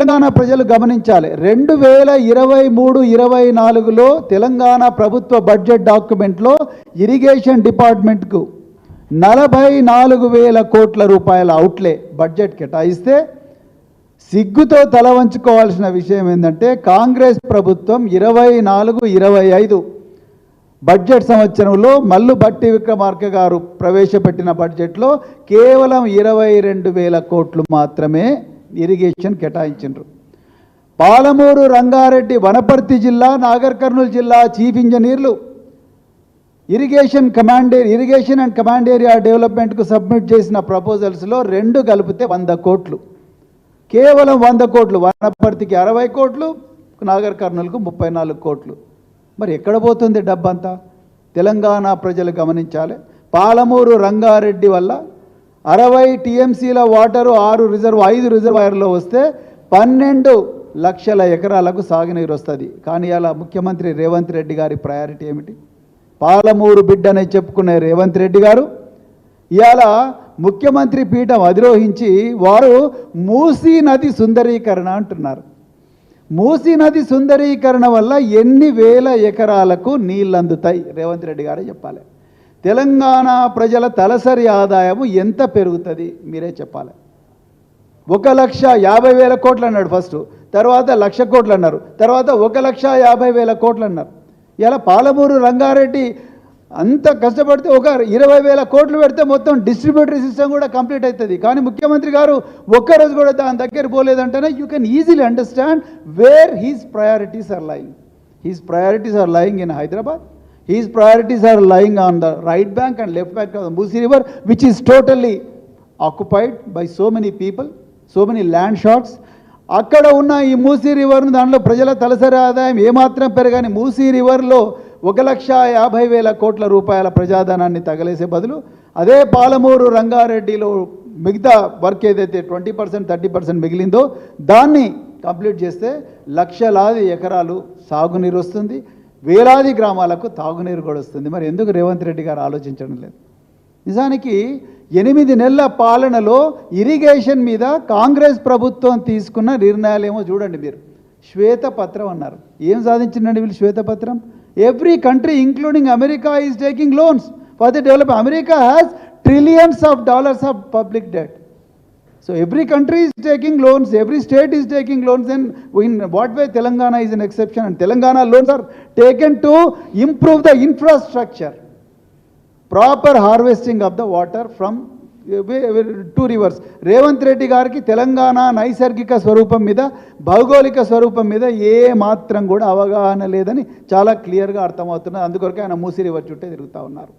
తెలంగాణ ప్రజలు గమనించాలి. 2023-24లో తెలంగాణ ప్రభుత్వ బడ్జెట్ డాక్యుమెంట్లో ఇరిగేషన్ డిపార్ట్మెంట్కు 44,000 కోట్ల రూపాయల అవుట్లే బడ్జెట్ కేటాయిస్తే సిగ్గుతో తల వంచుకోవాల్సిన విషయం ఏంటంటే కాంగ్రెస్ ప్రభుత్వం 24-25 బడ్జెట్ సంవత్సరంలో మల్లు భట్టి విక్రమార్క గారు ప్రవేశపెట్టిన బడ్జెట్లో కేవలం 22,000 కోట్లు మాత్రమే ఇరిగేషన్ కేటాయించారు. పాలమూరు రంగారెడ్డి వనపర్తి జిల్లా నాగర్ కర్నూలు జిల్లా చీఫ్ ఇంజనీర్లు ఇరిగేషన్ అండ్ కమాండ్ ఏరియా డెవలప్మెంట్కు సబ్మిట్ చేసిన ప్రపోజల్స్లో 2 కలిపితే 100 కోట్లు, కేవలం 100 కోట్లు. వనపర్తికి 60 కోట్లు, నాగర్ కర్నూలుకు 34 కోట్లు. మరి ఎక్కడ పోతుంది డబ్బంతా? తెలంగాణ ప్రజలు గమనించాలి. పాలమూరు రంగారెడ్డి వల్ల 60 టీఎంసీల వాటరు 5 రిజర్వాయర్లో వస్తే 12 లక్షల ఎకరాలకు సాగునీరు వస్తుంది. కానీ అలా ముఖ్యమంత్రి రేవంత్ రెడ్డి గారి ప్రయారిటీ ఏమిటి? పాలమూరు బిడ్డనే చెప్పుకునే రేవంత్ రెడ్డి గారు ఇవాళ ముఖ్యమంత్రి పీఠం అధిరోహించి వారు మూసీ నది సుందరీకరణ అంటున్నారు. మూసీ నది సుందరీకరణ వల్ల ఎన్ని వేల ఎకరాలకు నీళ్ళు అందుతాయి రేవంత్ రెడ్డి గారే చెప్పాలి. తెలంగాణ ప్రజల తలసరి ఆదాయము ఎంత పెరుగుతుంది మీరే చెప్పాలి. 1,50,000 కోట్లు అన్నాడు ఫస్ట్, తర్వాత 1,00,000 కోట్లు అన్నారు, తర్వాత 1,50,000 కోట్లు అన్నారు. ఇలా పాలమూరు రంగారెడ్డి అంత కష్టపడితే ఒక 20,000 కోట్లు పెడితే మొత్తం డిస్ట్రిబ్యూటరీ సిస్టమ్ కూడా కంప్లీట్ అవుతుంది. కానీ ముఖ్యమంత్రి గారు ఒక్కరోజు కూడా దాని దగ్గర పోలేదంటేనే you can easily understand where his priorities are lying. His priorities are lying in Hyderabad. His priorities are lying on the right bank and left bank of the Musi River, which is totally occupied by so many people, so many land shots. అక్కడ ఉన్న ఈ మూసీ రివర్ను దాంట్లో ప్రజల తలసరి ఆదాయం ఏమాత్రం పెరగని మూసీ రివర్లో 1,50,000 కోట్ల రూపాయల ప్రజాధనాన్ని తగలేసే బదులు అదే పాలమూరు రంగారెడ్డిలో మిగతా వర్క్ ఏదైతే 20% 30% మిగిలిందో దాన్ని కంప్లీట్ చేస్తే లక్షలాది ఎకరాలు సాగునీరు వస్తుంది, వేలాది గ్రామాలకు తాగునీరు కూడా వస్తుంది. మరి ఎందుకు రేవంత్ రెడ్డి గారు ఆలోచించడం లేదు? నిజానికి 8 నెలల పాలనలో ఇరిగేషన్ మీద కాంగ్రెస్ ప్రభుత్వం తీసుకున్న నిర్ణయాలేమో చూడండి మీరు. శ్వేతపత్రం అన్నారు. ఏం సాధించిందండి వీళ్ళు శ్వేతపత్రం? Every country including America is taking loans for the develop. America has trillions of dollars of public debt. So every country is taking loans, every state is taking loans, and in what way Telangana is an exception? And Telangana loans are taken to improve the infrastructure, proper harvesting of the water from 2 rivers. Revanth Reddy గారికి తెలంగాణ నైసర్గిక స్వరూపం మీద, భౌగోళిక స్వరూపం మీద ఏ మాత్రం కూడా అవగాహన లేదని చాలా క్లియర్గా అర్థమవుతున్నది. అందుకొరకే ఆయన మూసీ రివర్ చుట్టే తిరుగుతూ ఉన్నారు.